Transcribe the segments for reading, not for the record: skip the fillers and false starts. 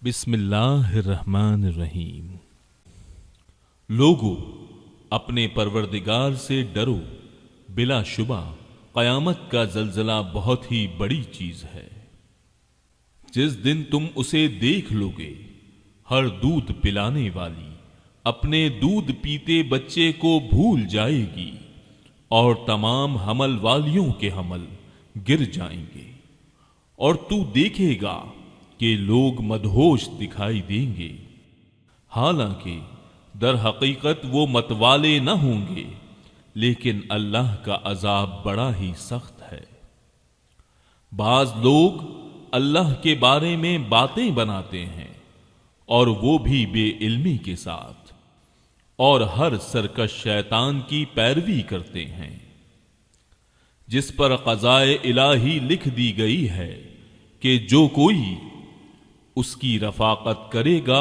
بسم اللہ الرحمن الرحیم۔ لوگو اپنے پروردگار سے ڈرو، بلا شبہ قیامت کا زلزلہ بہت ہی بڑی چیز ہے۔ جس دن تم اسے دیکھ لوگے، ہر دودھ پلانے والی اپنے دودھ پیتے بچے کو بھول جائے گی اور تمام حمل والیوں کے حمل گر جائیں گے، اور تو دیکھے گا کہ لوگ مدہوش دکھائی دیں گے، حالانکہ در حقیقت وہ متوالے نہ ہوں گے، لیکن اللہ کا عذاب بڑا ہی سخت ہے۔ بعض لوگ اللہ کے بارے میں باتیں بناتے ہیں، اور وہ بھی بے علمی کے ساتھ، اور ہر سرکش شیطان کی پیروی کرتے ہیں، جس پر قضائے الہی لکھ دی گئی ہے کہ جو کوئی اس کی رفاقت کرے گا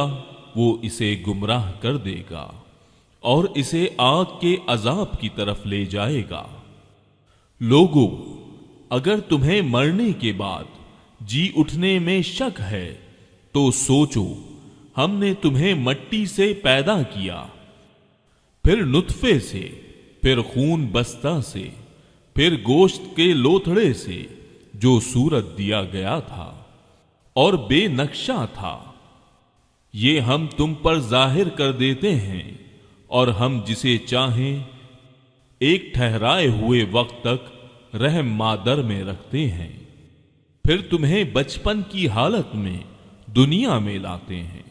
وہ اسے گمراہ کر دے گا اور اسے آگ کے عذاب کی طرف لے جائے گا۔ لوگو اگر تمہیں مرنے کے بعد جی اٹھنے میں شک ہے تو سوچو، ہم نے تمہیں مٹی سے پیدا کیا، پھر نطفے سے، پھر خون بستہ سے، پھر گوشت کے لوتھڑے سے جو صورت دیا گیا تھا اور بے نقشہ تھا، یہ ہم تم پر ظاہر کر دیتے ہیں، اور ہم جسے چاہیں ایک ٹھہرائے ہوئے وقت تک رحم مادر میں رکھتے ہیں، پھر تمہیں بچپن کی حالت میں دنیا میں لاتے ہیں،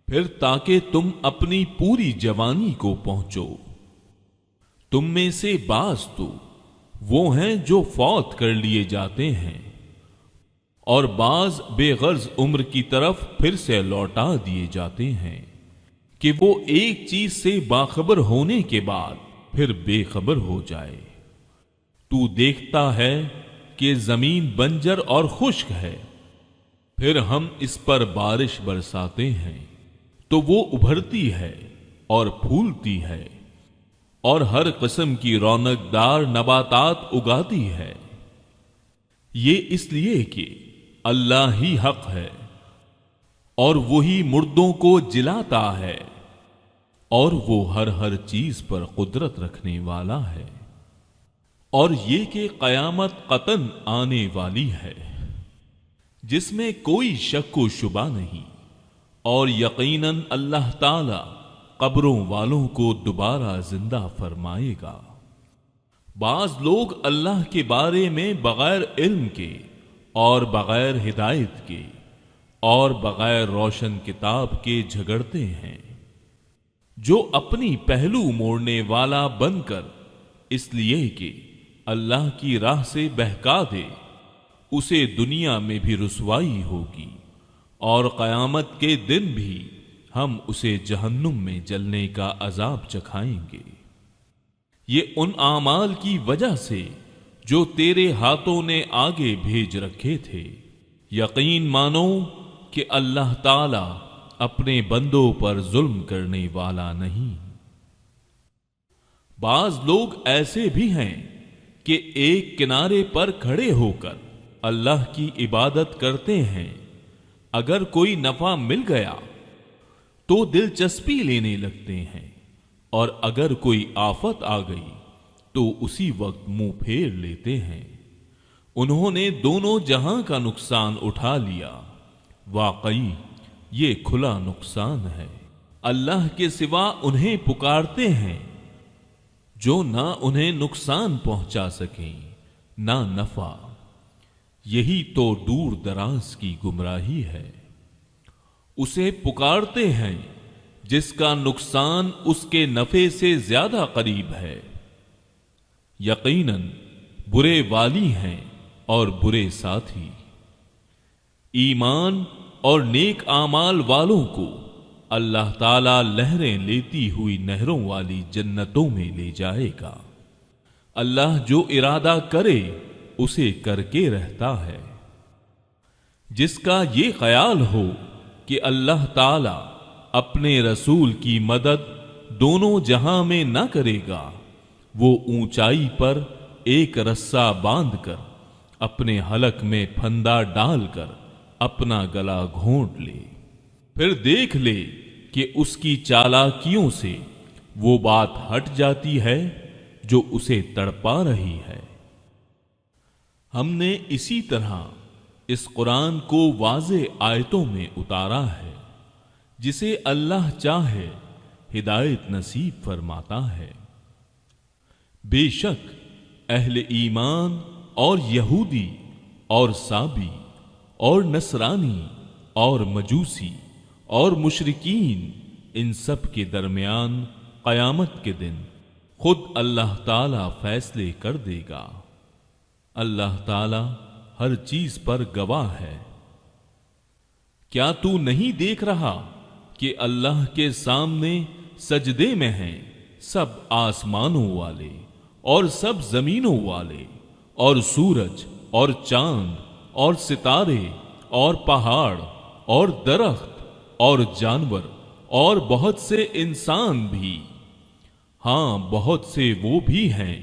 پھر تاکہ تم اپنی پوری جوانی کو پہنچو۔ تم میں سے بعض تو وہ ہیں جو فوت کر لیے جاتے ہیں، اور بعض بے غرض عمر کی طرف پھر سے لوٹا دیے جاتے ہیں کہ وہ ایک چیز سے باخبر ہونے کے بعد پھر بے خبر ہو جائے۔ تو دیکھتا ہے کہ زمین بنجر اور خشک ہے، پھر ہم اس پر بارش برساتے ہیں تو وہ ابھرتی ہے اور پھولتی ہے، اور ہر قسم کی رونق دار نباتات اگاتی ہے۔ یہ اس لیے کہ اللہ ہی حق ہے، اور وہی مردوں کو جلاتا ہے، اور وہ ہر چیز پر قدرت رکھنے والا ہے۔ اور یہ کہ قیامت قطعاً آنے والی ہے، جس میں کوئی شک و شبہ نہیں، اور یقیناً اللہ تعالی قبروں والوں کو دوبارہ زندہ فرمائے گا۔ بعض لوگ اللہ کے بارے میں بغیر علم کے اور بغیر ہدایت کے اور بغیر روشن کتاب کے جھگڑتے ہیں، جو اپنی پہلو موڑنے والا بن کر اس لیے کہ اللہ کی راہ سے بہکا دے، اسے دنیا میں بھی رسوائی ہوگی، اور قیامت کے دن بھی ہم اسے جہنم میں جلنے کا عذاب چکھائیں گے۔ یہ ان اعمال کی وجہ سے جو تیرے ہاتھوں نے آگے بھیج رکھے تھے، یقین مانو کہ اللہ تعالی اپنے بندوں پر ظلم کرنے والا نہیں۔ بعض لوگ ایسے بھی ہیں کہ ایک کنارے پر کھڑے ہو کر اللہ کی عبادت کرتے ہیں، اگر کوئی نفع مل گیا تو دلچسپی لینے لگتے ہیں، اور اگر کوئی آفت آ گئی تو اسی وقت منہ پھیر لیتے ہیں۔ انہوں نے دونوں جہاں کا نقصان اٹھا لیا، واقعی یہ کھلا نقصان ہے۔ اللہ کے سوا انہیں پکارتے ہیں جو نہ انہیں نقصان پہنچا سکیں نہ نفع، یہی تو دور دراز کی گمراہی ہے۔ اسے پکارتے ہیں جس کا نقصان اس کے نفع سے زیادہ قریب ہے۔ یقیناً برے والی ہیں اور برے ساتھی۔ ایمان اور نیک اعمال والوں کو اللہ تعالی لہریں لیتی ہوئی نہروں والی جنتوں میں لے جائے گا۔ اللہ جو ارادہ کرے اسے کر کے رہتا ہے۔ جس کا یہ خیال ہو کہ اللہ تعالی اپنے رسول کی مدد دونوں جہاں میں نہ کرے گا، وہ اونچائی پر ایک رسہ باندھ کر اپنے حلق میں پھندا ڈال کر اپنا گلا گھونٹ لے۔ پھر دیکھ لے کہ اس کی چالاکیوں سے وہ بات ہٹ جاتی ہے جو اسے تڑپا رہی ہے۔ ہم نے اسی طرح اس قرآن کو واضح آیتوں میں اتارا ہے، جسے اللہ چاہے ہدایت نصیب فرماتا ہے۔ بے شک اہل ایمان اور یہودی اور سابی اور نصرانی اور مجوسی اور مشرکین، ان سب کے درمیان قیامت کے دن خود اللہ تعالی فیصلے کر دے گا۔ اللہ تعالی ہر چیز پر گواہ ہے۔ کیا تو نہیں دیکھ رہا کہ اللہ کے سامنے سجدے میں ہیں سب آسمانوں والے اور سب زمینوں والے، اور سورج اور چاند اور ستارے اور پہاڑ اور درخت اور جانور اور بہت سے انسان بھی؟ ہاں، بہت سے وہ بھی ہیں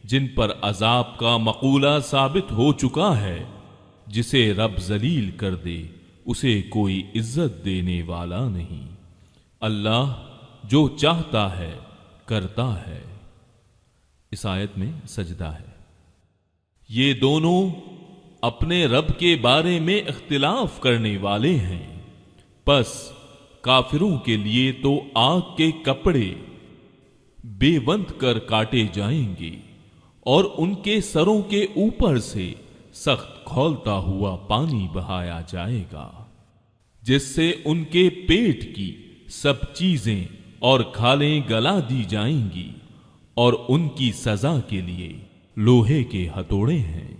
جن پر عذاب کا مقولہ ثابت ہو چکا ہے۔ جسے رب ذلیل کر دے اسے کوئی عزت دینے والا نہیں۔ اللہ جو چاہتا ہے کرتا ہے۔ اس آیت میں سجدہ ہے۔ یہ دونوں اپنے رب کے بارے میں اختلاف کرنے والے ہیں، پس کافروں کے لیے تو آگ کے کپڑے بے بند کر کاٹے جائیں گے اور ان کے سروں کے اوپر سے سخت کھولتا ہوا پانی بہایا جائے گا، جس سے ان کے پیٹ کی سب چیزیں اور کھالیں گلا دی جائیں گی، اور ان کی سزا کے لیے لوہے کے ہتھوڑے ہیں۔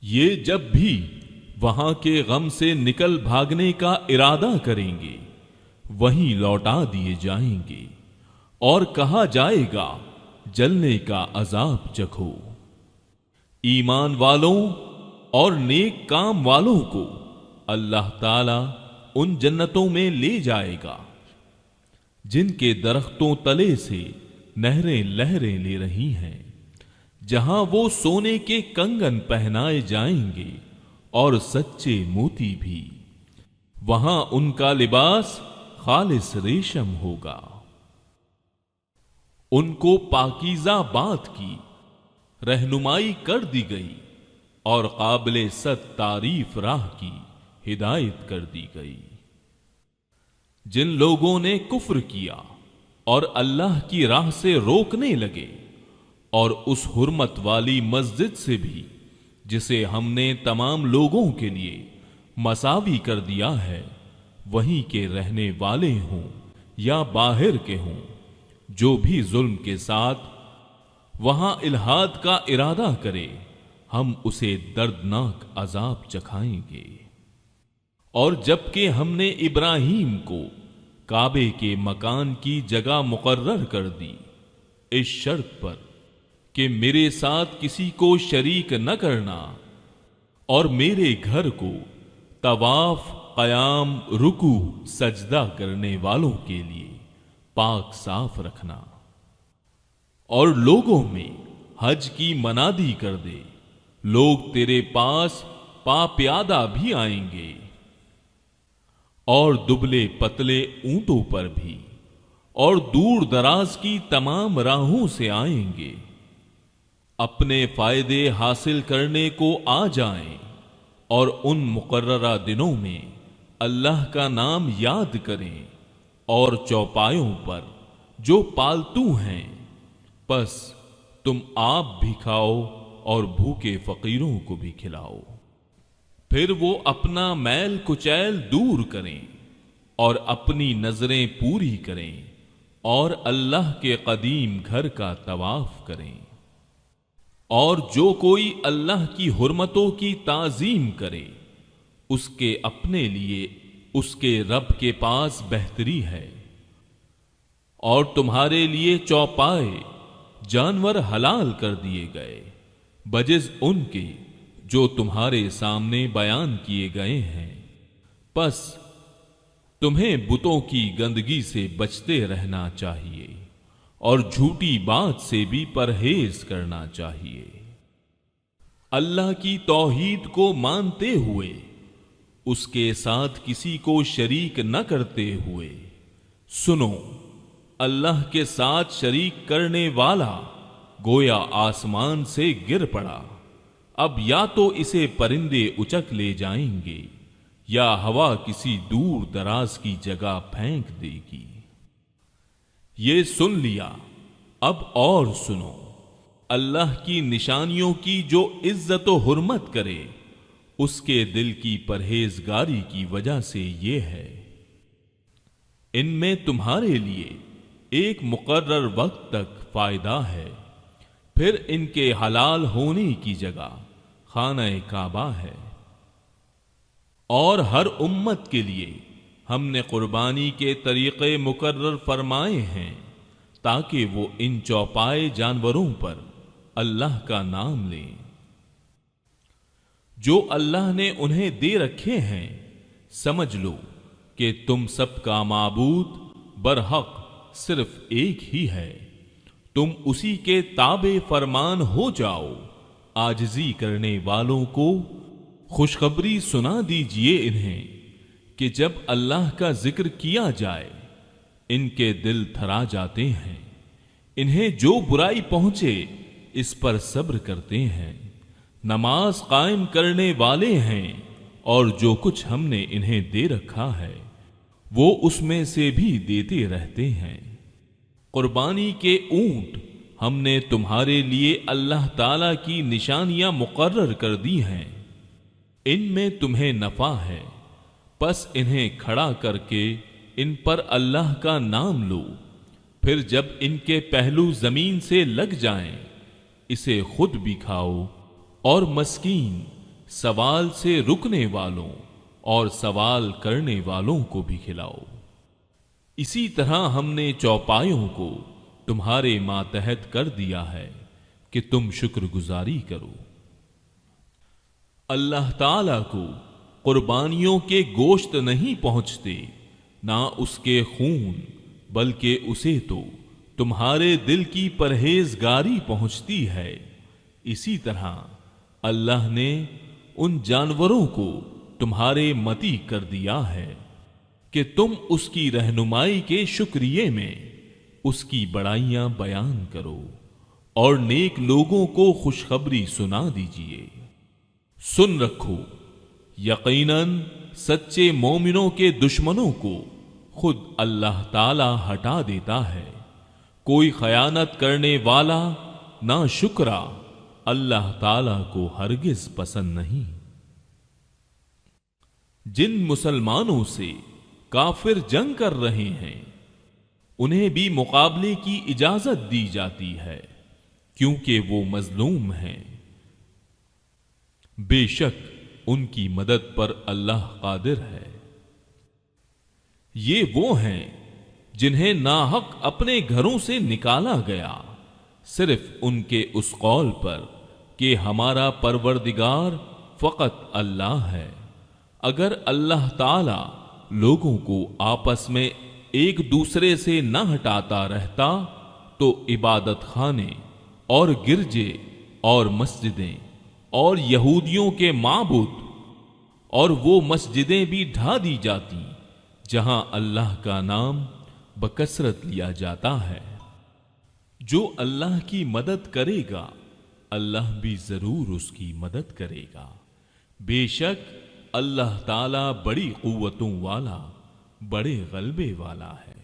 یہ جب بھی وہاں کے غم سے نکل بھاگنے کا ارادہ کریں گے وہیں لوٹا دیے جائیں گے، اور کہا جائے گا جلنے کا عذاب چکھو۔ ایمان والوں اور نیک کام والوں کو اللہ تعالی ان جنتوں میں لے جائے گا جن کے درختوں تلے سے نہریں لہریں لے رہی ہیں، جہاں وہ سونے کے کنگن پہنائے جائیں گے اور سچے موتی بھی۔ وہاں ان کا لباس خالص ریشم ہوگا۔ ان کو پاکیزہ بات کی رہنمائی کر دی گئی اور قابل صد تعریف راہ کی ہدایت کر دی گئی۔ جن لوگوں نے کفر کیا اور اللہ کی راہ سے روکنے لگے، اور اس حرمت والی مسجد سے بھی جسے ہم نے تمام لوگوں کے لیے مساوی کر دیا ہے، وہیں کے رہنے والے ہوں یا باہر کے ہوں، جو بھی ظلم کے ساتھ وہاں الحاد کا ارادہ کرے ہم اسے دردناک عذاب چکھائیں گے۔ اور جبکہ ہم نے ابراہیم کو کعبے کے مکان کی جگہ مقرر کر دی اس شرط پر کہ میرے ساتھ کسی کو شریک نہ کرنا، اور میرے گھر کو طواف، قیام، رکوع، سجدہ کرنے والوں کے لیے پاک صاف رکھنا، اور لوگوں میں حج کی منادی کر دے، لوگ تیرے پاس پا پیادہ بھی آئیں گے، اور دبلے پتلے اونٹوں پر بھی، اور دور دراز کی تمام راہوں سے آئیں گے، اپنے فائدے حاصل کرنے کو آ جائیں، اور ان مقررہ دنوں میں اللہ کا نام یاد کریں، اور چوپایوں پر جو پالتو ہیں، پس تم آپ بھی کھاؤ اور بھوکے فقیروں کو بھی کھلاؤ۔ پھر وہ اپنا میل کچیل دور کریں اور اپنی نظریں پوری کریں، اور اللہ کے قدیم گھر کا طواف کریں۔ اور جو کوئی اللہ کی حرمتوں کی تعظیم کرے اس کے اپنے لیے اس کے رب کے پاس بہتری ہے۔ اور تمہارے لیے چوپائے جانور حلال کر دیے گئے بجز ان کے جو تمہارے سامنے بیان کیے گئے ہیں، پس تمہیں بتوں کی گندگی سے بچتے رہنا چاہیے اور جھوٹی بات سے بھی پرہیز کرنا چاہیے۔ اللہ کی توحید کو مانتے ہوئے اس کے ساتھ کسی کو شریک نہ کرتے ہوئے۔ سنو، اللہ کے ساتھ شریک کرنے والا گویا آسمان سے گر پڑا، اب یا تو اسے پرندے اچک لے جائیں گے یا ہوا کسی دور دراز کی جگہ پھینک دے گی۔ یہ سن لیا، اب اور سنو، اللہ کی نشانیوں کی جو عزت و حرمت کرے اس کے دل کی پرہیزگاری کی وجہ سے یہ ہے، ان میں تمہارے لیے ایک مقرر وقت تک فائدہ ہے، پھر ان کے حلال ہونے کی جگہ خانہ کعبہ ہے۔ اور ہر امت کے لیے ہم نے قربانی کے طریقے مقرر فرمائے ہیں تاکہ وہ ان چوپائے جانوروں پر اللہ کا نام لیں جو اللہ نے انہیں دے رکھے ہیں۔ سمجھ لو کہ تم سب کا معبود برحق صرف ایک ہی ہے، تم اسی کے تابع فرمان ہو جاؤ۔ عاجزی کرنے والوں کو خوشخبری سنا دیجئے انہیں کہ جب اللہ کا ذکر کیا جائے ان کے دل تھرا جاتے ہیں، انہیں جو برائی پہنچے اس پر صبر کرتے ہیں، نماز قائم کرنے والے ہیں، اور جو کچھ ہم نے انہیں دے رکھا ہے وہ اس میں سے بھی دیتے رہتے ہیں۔ قربانی کے اونٹ ہم نے تمہارے لیے اللہ تعالی کی نشانیاں مقرر کر دی ہیں، ان میں تمہیں نفع ہے، پس انہیں کھڑا کر کے ان پر اللہ کا نام لو، پھر جب ان کے پہلو زمین سے لگ جائیں اسے خود بھی کھاؤ اور مسکین، سوال سے رکنے والوں اور سوال کرنے والوں کو بھی کھلاؤ۔ اسی طرح ہم نے چوپایوں کو تمہارے ماتحت کر دیا ہے کہ تم شکر گزاری کرو۔ اللہ تعالی کو قربانیوں کے گوشت نہیں پہنچتے نہ اس کے خون، بلکہ اسے تو تمہارے دل کی پرہیزگاری پہنچتی ہے۔ اسی طرح اللہ نے ان جانوروں کو تمہارے متی کر دیا ہے کہ تم اس کی رہنمائی کے شکریے میں اس کی بڑائیاں بیان کرو اور نیک لوگوں کو خوشخبری سنا دیجیے۔ سن رکھو، یقیناً سچے مومنوں کے دشمنوں کو خود اللہ تعالی ہٹا دیتا ہے۔ کوئی خیانت کرنے والا نہ شکرا اللہ تعالی کو ہرگز پسند نہیں۔ جن مسلمانوں سے کافر جنگ کر رہے ہیں انہیں بھی مقابلے کی اجازت دی جاتی ہے کیونکہ وہ مظلوم ہیں، بے شک ان کی مدد پر اللہ قادر ہے۔ یہ وہ ہیں جنہیں ناحق اپنے گھروں سے نکالا گیا صرف ان کے اس قول پر کہ ہمارا پروردگار فقط اللہ ہے۔ اگر اللہ تعالی لوگوں کو آپس میں ایک دوسرے سے نہ ہٹاتا رہتا تو عبادت خانے اور گرجے اور مسجدیں اور یہودیوں کے معبود اور وہ مسجدیں بھی ڈھا دی جاتی جہاں اللہ کا نام بکثرت لیا جاتا ہے۔ جو اللہ کی مدد کرے گا اللہ بھی ضرور اس کی مدد کرے گا، بے شک اللہ تعالی بڑی قوتوں والا بڑے غلبے والا ہے۔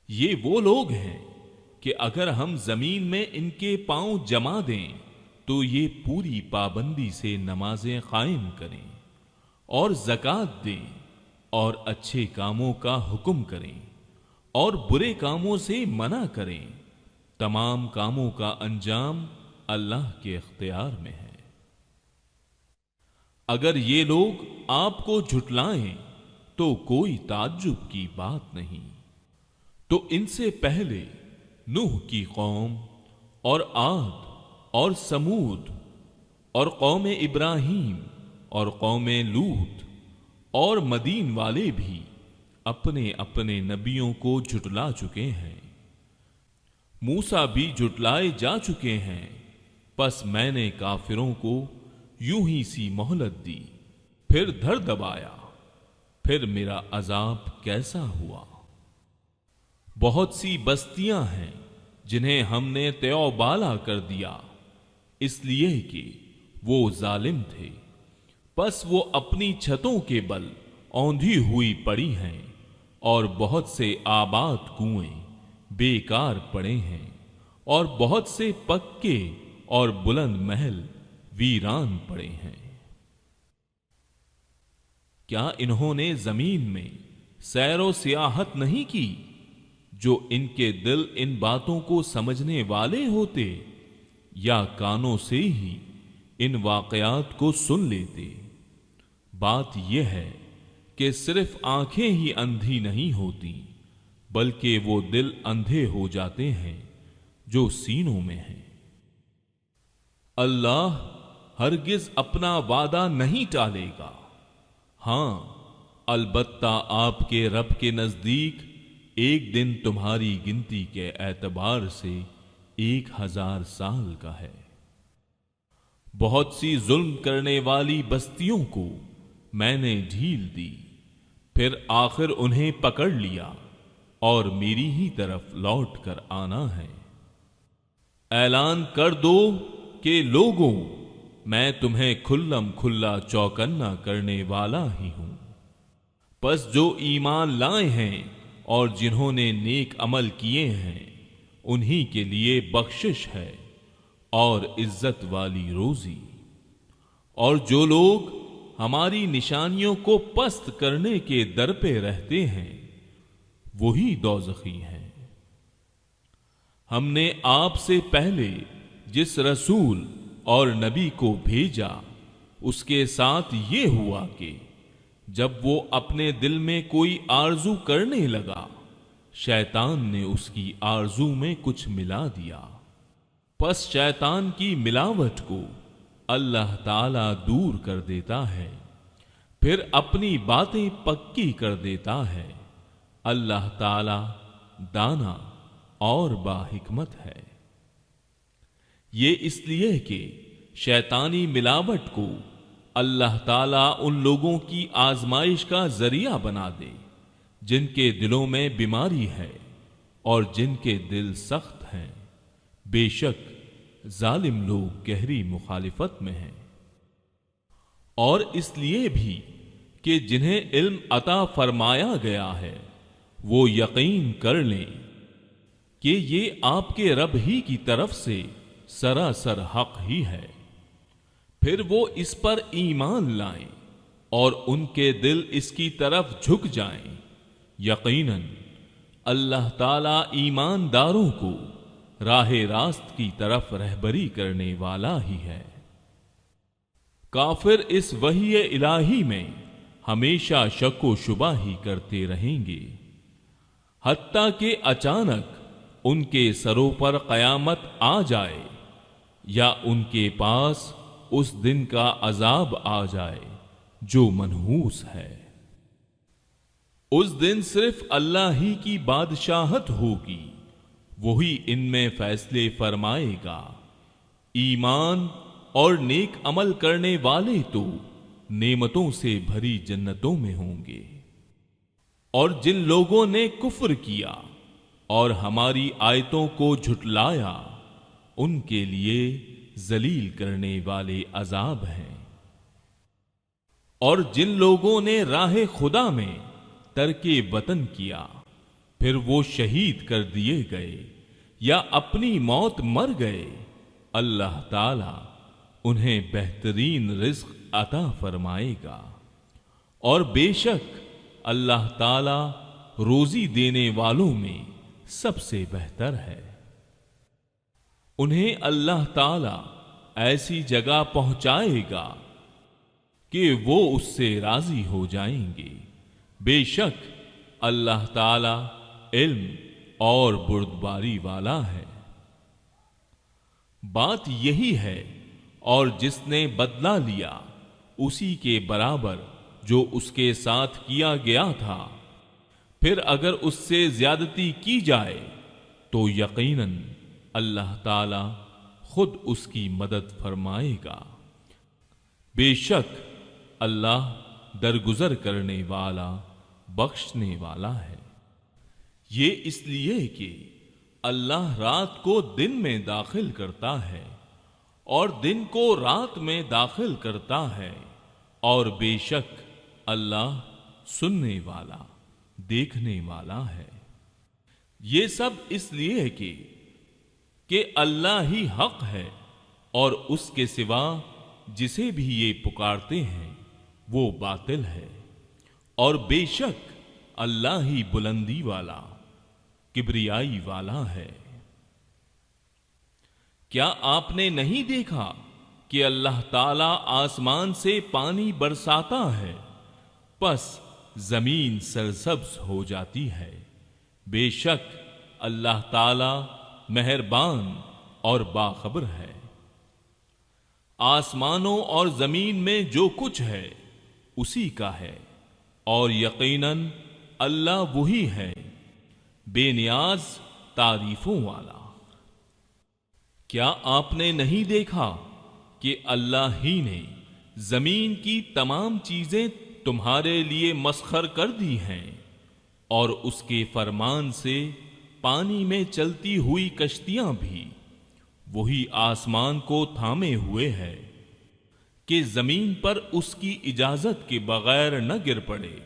یہ وہ لوگ ہیں کہ اگر ہم زمین میں ان کے پاؤں جما دیں تو یہ پوری پابندی سے نمازیں قائم کریں اور زکوٰۃ دیں اور اچھے کاموں کا حکم کریں اور برے کاموں سے منع کریں۔ تمام کاموں کا انجام اللہ کے اختیار میں ہے۔ اگر یہ لوگ آپ کو جھٹلائیں تو کوئی تعجب کی بات نہیں، تو ان سے پہلے نوح کی قوم اور عاد اور سمود اور قوم ابراہیم اور قوم لوط اور مدین والے بھی اپنے اپنے نبیوں کو جھٹلا چکے ہیں۔ موسیٰ بھی جھٹلائے جا چکے ہیں، پس میں نے کافروں کو یوں ہی سی مہلت دی، پھر دھر دبایا، پھر میرا عذاب کیسا ہوا۔ بہت سی بستیاں ہیں جنہیں ہم نے تیو بالا کر دیا، اس لیے کہ وہ ظالم تھے، پس وہ اپنی چھتوں کے بل اوندھی ہوئی پڑی ہیں، اور بہت سے آباد کنویں بیکار پڑے ہیں، اور بہت سے پکے اور بلند محل ویران پڑے ہیں۔ کیا انہوں نے زمین میں سیر و سیاحت نہیں کی، جو ان کے دل ان باتوں کو سمجھنے والے ہوتے، یا کانوں سے ہی ان واقعات کو سن لیتے؟ بات یہ ہے کہ صرف آنکھیں ہی اندھی نہیں ہوتی، بلکہ وہ دل اندھے ہو جاتے ہیں جو سینوں میں ہیں۔ اللہ ہرگز اپنا وعدہ نہیں ٹالے گا، ہاں البتہ آپ کے رب کے نزدیک ایک دن تمہاری گنتی کے اعتبار سے 1000 سال کا ہے۔ بہت سی ظلم کرنے والی بستیوں کو میں نے ڈھیل دی، پھر آخر انہیں پکڑ لیا، اور میری ہی طرف لوٹ کر آنا ہے۔ اعلان کر دو کہ لوگوں، میں تمہیں کھلم کھلا چوکنا کرنے والا ہی ہوں۔ پس جو ایمان لائے ہیں اور جنہوں نے نیک عمل کیے ہیں، انہی کے لیے بخشش ہے اور عزت والی روزی۔ اور جو لوگ ہماری نشانیوں کو پست کرنے کے در پہ رہتے ہیں، وہی دوزخی ہیں۔ ہم نے آپ سے پہلے جس رسول اور نبی کو بھیجا، اس کے ساتھ یہ ہوا کہ جب وہ اپنے دل میں کوئی آرزو کرنے لگا، شیطان نے اس کی آرزو میں کچھ ملا دیا، پس شیطان کی ملاوٹ کو اللہ تعالی دور کر دیتا ہے، پھر اپنی باتیں پکی کر دیتا ہے۔ اللہ تعالی دانا اور باحکمت ہے۔ یہ اس لیے کہ شیطانی ملاوٹ کو اللہ تعالیٰ ان لوگوں کی آزمائش کا ذریعہ بنا دے جن کے دلوں میں بیماری ہے اور جن کے دل سخت ہیں، بے شک ظالم لوگ گہری مخالفت میں ہیں۔ اور اس لیے بھی کہ جنہیں علم عطا فرمایا گیا ہے وہ یقین کر لیں کہ یہ آپ کے رب ہی کی طرف سے سراسر حق ہی ہے، پھر وہ اس پر ایمان لائیں اور ان کے دل اس کی طرف جھک جائیں۔ یقیناً اللہ تعالی ایمانداروں کو راہ راست کی طرف رہبری کرنے والا ہی ہے۔ کافر اس وحی الہی میں ہمیشہ شک و شبہ ہی کرتے رہیں گے، حتیٰ کہ اچانک ان کے سروں پر قیامت آ جائے یا ان کے پاس اس دن کا عذاب آ جائے جو منحوس ہے۔ اس دن صرف اللہ ہی کی بادشاہت ہوگی، وہی ان میں فیصلے فرمائے گا۔ ایمان اور نیک عمل کرنے والے تو نعمتوں سے بھری جنتوں میں ہوں گے، اور جن لوگوں نے کفر کیا اور ہماری آیتوں کو جھٹلایا، ان کے لیے ذلیل کرنے والے عذاب ہیں۔ اور جن لوگوں نے راہ خدا میں ترک وطن کیا، پھر وہ شہید کر دیے گئے یا اپنی موت مر گئے، اللہ تعالی انہیں بہترین رزق عطا فرمائے گا، اور بے شک اللہ تعالی روزی دینے والوں میں سب سے بہتر ہے۔ انہیں اللہ تعالی ایسی جگہ پہنچائے گا کہ وہ اس سے راضی ہو جائیں گے، بے شک اللہ تعالی علم اور بردباری والا ہے۔ بات یہی ہے، اور جس نے بدلہ لیا اسی کے برابر جو اس کے ساتھ کیا گیا تھا، پھر اگر اس سے زیادتی کی جائے تو یقیناً اللہ تعالی خود اس کی مدد فرمائے گا۔ بے شک اللہ درگزر کرنے والا بخشنے والا ہے۔ یہ اس لیے کہ اللہ رات کو دن میں داخل کرتا ہے اور دن کو رات میں داخل کرتا ہے، اور بے شک اللہ سننے والا دیکھنے والا ہے۔ یہ سب اس لیے کہ اللہ ہی حق ہے اور اس کے سوا جسے بھی یہ پکارتے ہیں وہ باطل ہے، اور بے شک اللہ ہی بلندی والا کبریائی والا ہے۔ کیا آپ نے نہیں دیکھا کہ اللہ تعالیٰ آسمان سے پانی برساتا ہے، پس زمین سرسبز ہو جاتی ہے؟ بے شک اللہ تعالیٰ مہربان اور باخبر ہے۔ آسمانوں اور زمین میں جو کچھ ہے اسی کا ہے، اور یقیناً اللہ وہی ہے بے نیاز تعریفوں والا۔ کیا آپ نے نہیں دیکھا کہ اللہ ہی نے زمین کی تمام چیزیں تمہارے لیے مسخر کر دی ہیں، اور اس کے فرمان سے پانی میں چلتی ہوئی کشتیاں بھی وہی آسمان کو تھامے ہوئے ہے کہ زمین پر اس کی اجازت کے بغیر نہ گر پڑے؟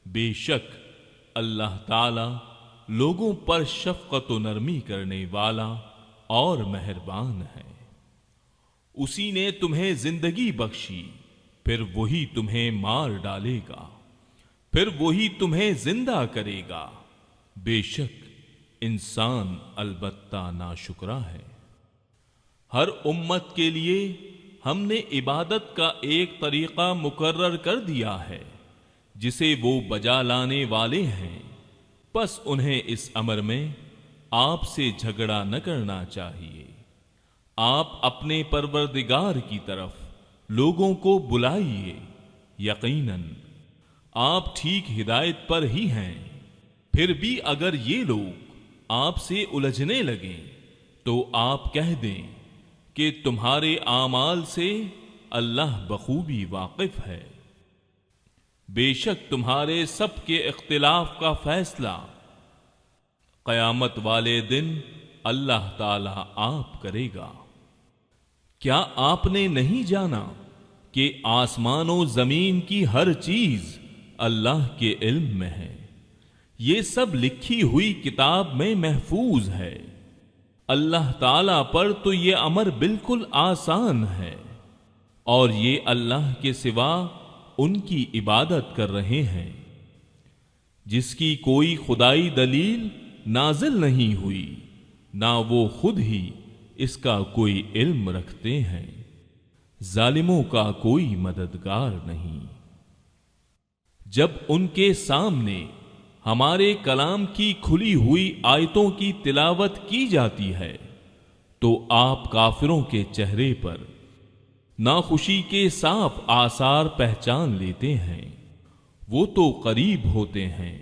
بے شک اللہ تعالی لوگوں پر شفقت و نرمی کرنے والا اور مہربان ہے۔ اسی نے تمہیں زندگی بخشی، پھر وہی تمہیں مار ڈالے گا، پھر وہی تمہیں زندہ کرے گا۔ بے شک انسان البتہ ناشکرا ہے۔ ہر امت کے لیے ہم نے عبادت کا ایک طریقہ مقرر کر دیا ہے جسے وہ بجا لانے والے ہیں، پس انہیں اس امر میں آپ سے جھگڑا نہ کرنا چاہیے۔ آپ اپنے پروردگار کی طرف لوگوں کو بلائیے، یقیناً آپ ٹھیک ہدایت پر ہی ہیں۔ پھر بھی اگر یہ لوگ آپ سے الجھنے لگیں تو آپ کہہ دیں کہ تمہارے اعمال سے اللہ بخوبی واقف ہے۔ بے شک تمہارے سب کے اختلاف کا فیصلہ قیامت والے دن اللہ تعالی آپ کرے گا۔ کیا آپ نے نہیں جانا کہ آسمان و زمین کی ہر چیز اللہ کے علم میں ہے؟ یہ سب لکھی ہوئی کتاب میں محفوظ ہے۔ اللہ تعالی پر تو یہ امر بالکل آسان ہے، اور یہ اللہ کے سوا ان کی عبادت کر رہے ہیں جس کی کوئی خدائی دلیل نازل نہیں ہوئی، نہ وہ خود ہی اس کا کوئی علم رکھتے ہیں۔ ظالموں کا کوئی مددگار نہیں۔ جب ان کے سامنے ہمارے کلام کی کھلی ہوئی آیتوں کی تلاوت کی جاتی ہے تو آپ کافروں کے چہرے پر ناخوشی کے صاف آثار پہچان لیتے ہیں۔ وہ تو قریب ہوتے ہیں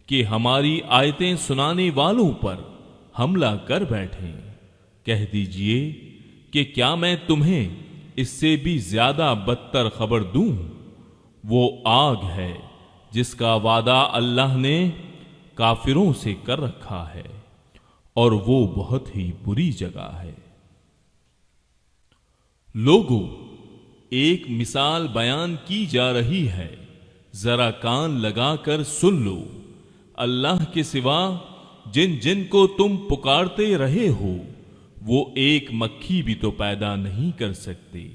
کہ ہماری آیتیں سنانے والوں پر حملہ کر بیٹھیں۔ کہہ دیجئے کہ کیا میں تمہیں اس سے بھی زیادہ بدتر خبر دوں؟ وہ آگ ہے جس کا وعدہ اللہ نے کافروں سے کر رکھا ہے، اور وہ بہت ہی بری جگہ ہے۔ لوگوں، ایک مثال بیان کی جا رہی ہے، ذرا کان لگا کر سن لو۔ اللہ کے سوا جن جن کو تم پکارتے رہے ہو وہ ایک مکھی بھی تو پیدا نہیں کر سکتے،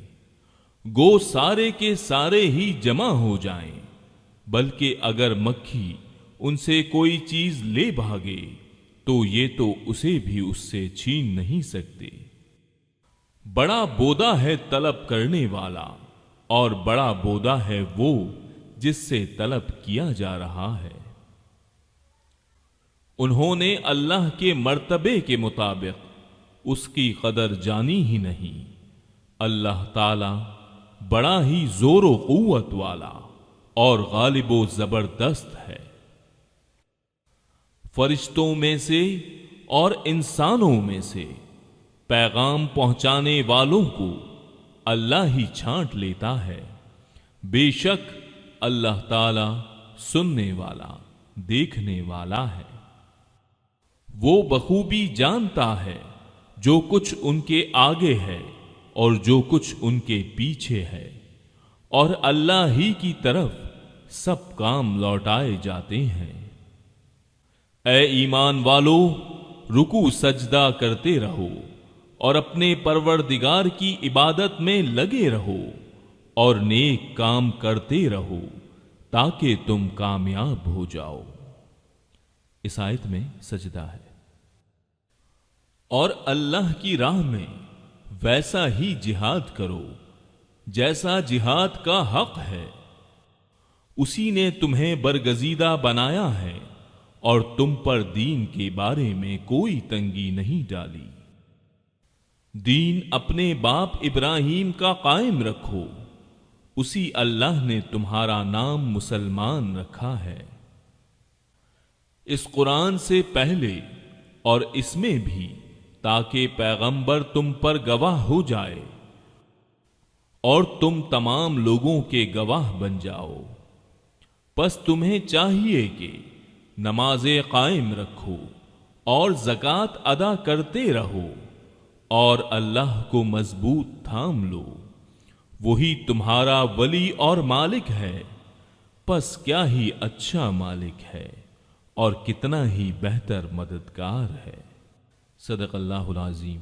گو سارے کے سارے ہی جمع ہو جائیں، بلکہ اگر مکھی ان سے کوئی چیز لے بھاگے تو یہ تو اسے بھی اس سے چھین نہیں سکتے۔ بڑا بودا ہے طلب کرنے والا، اور بڑا بودا ہے وہ جس سے طلب کیا جا رہا ہے۔ انہوں نے اللہ کے مرتبے کے مطابق اس کی قدر جانی ہی نہیں۔ اللہ تعالی بڑا ہی زور و قوت والا اور غالب و زبردست ہے۔ فرشتوں میں سے اور انسانوں میں سے پیغام پہنچانے والوں کو اللہ ہی چھانٹ لیتا ہے، بے شک اللہ تعالی سننے والا دیکھنے والا ہے۔ وہ بخوبی جانتا ہے جو کچھ ان کے آگے ہے اور جو کچھ ان کے پیچھے ہے، اور اللہ ہی کی طرف سب کام لوٹائے جاتے ہیں۔ اے ایمان والو، رکوع سجدہ کرتے رہو اور اپنے پروردگار کی عبادت میں لگے رہو اور نیک کام کرتے رہو تاکہ تم کامیاب ہو جاؤ۔ اس آیت میں سجدہ ہے۔ اور اللہ کی راہ میں ویسا ہی جہاد کرو جیسا جہاد کا حق ہے۔ اسی نے تمہیں برگزیدہ بنایا ہے اور تم پر دین کے بارے میں کوئی تنگی نہیں ڈالی۔ دین اپنے باپ ابراہیم کا قائم رکھو، اسی اللہ نے تمہارا نام مسلمان رکھا ہے۔ اس قرآن سے پہلے اور اس میں بھی تاکہ پیغمبر تم پر گواہ ہو جائے اور تم تمام لوگوں کے گواہ بن جاؤ۔ پس تمہیں چاہیے کہ نماز قائم رکھو اور زکوٰۃ ادا کرتے رہو اور اللہ کو مضبوط تھام لو، وہی تمہارا ولی اور مالک ہے۔ پس کیا ہی اچھا مالک ہے اور کتنا ہی بہتر مددگار ہے۔ صدق اللہ العظیم۔